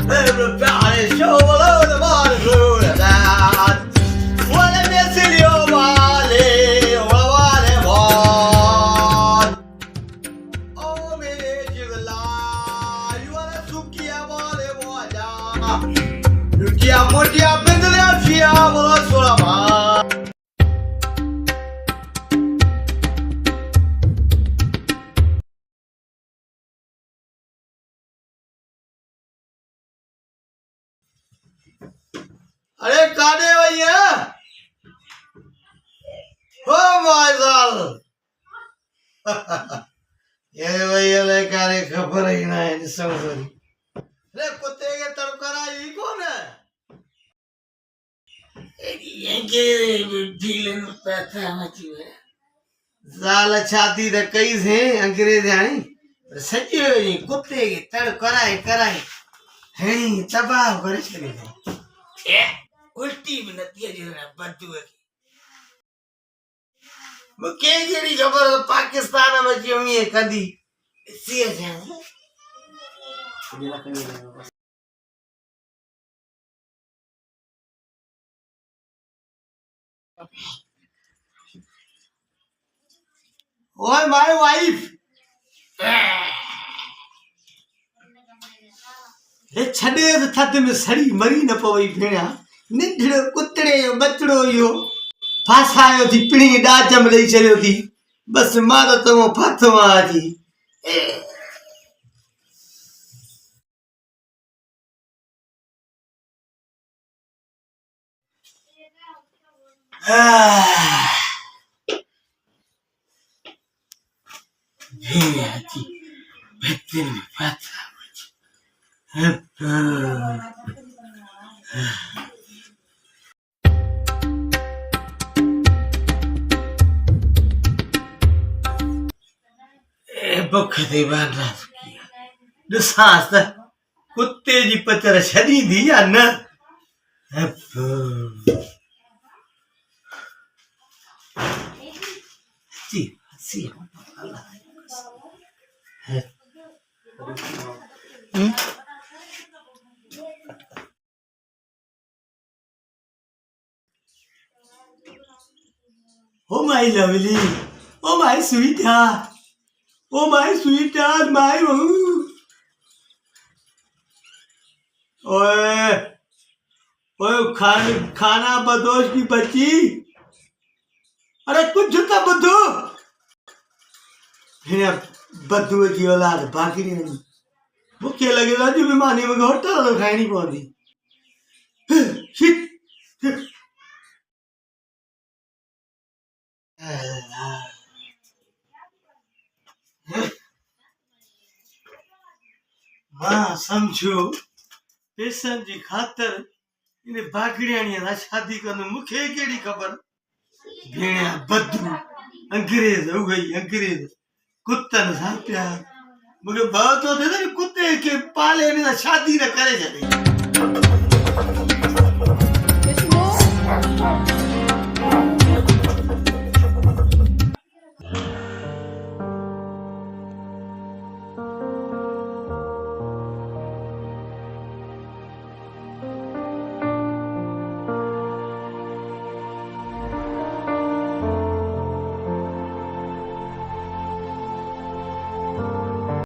Everybody show a load of all the blue that. What a mess in your body, what a want. Oh, me, you lie. You are a suki, I want a water. You can't put your bindle out here, but so अरे कादे भैया हो भाई साल ये भैया ले कारे खबर ही ना है समझोरी ले कुत्ते के तड़करा ये कौन है ये के फीलिंग पता मची है जाल छाती द कई से अंग्रेज आनी सच्ची हो जी कुत्ते के तड़करा कराई है तबाह करे चले ए उल्टी में नतिया जरा बद्दू है मुके जेडी खबर पाकिस्तान में जी हुई है कदी सी है ओए माय वाइफ ये छड़े थद में सड़ी मरी न पवई भेणा निढड़ो कुतड़े जो बचड़ो यो फासायो थी पिणी डाचम लई चलियो थी बस मां तो तुम फाथवा थी भेड़ी बेहतर में पता बुख ते बांधा ॾिसांसि त कुत्ते जी पचर छॾींदी या न Oh my lovely, oh my sweetheart, oh my sweetheart, my ओए ओए खाना बदोश की बच्ची अरे कुछ तो बदो फिर बदू की औलाद बाकी नहीं मुख्य लगे ना जो बीमारी में होटल तो खाई नहीं पौधी मां समझो पैसनि जी ख़ातिर इन बागड़ियाणीअ सां शादी कंदो मूंखे कहिड़ी ख़बर भेणिया बदू अंग्रेज उगई अंग्रेज कुत्तनि सां प्यार मूंखे भउ थो थिए न कुत्ते खे पाले हिन सां शादी न करे छॾे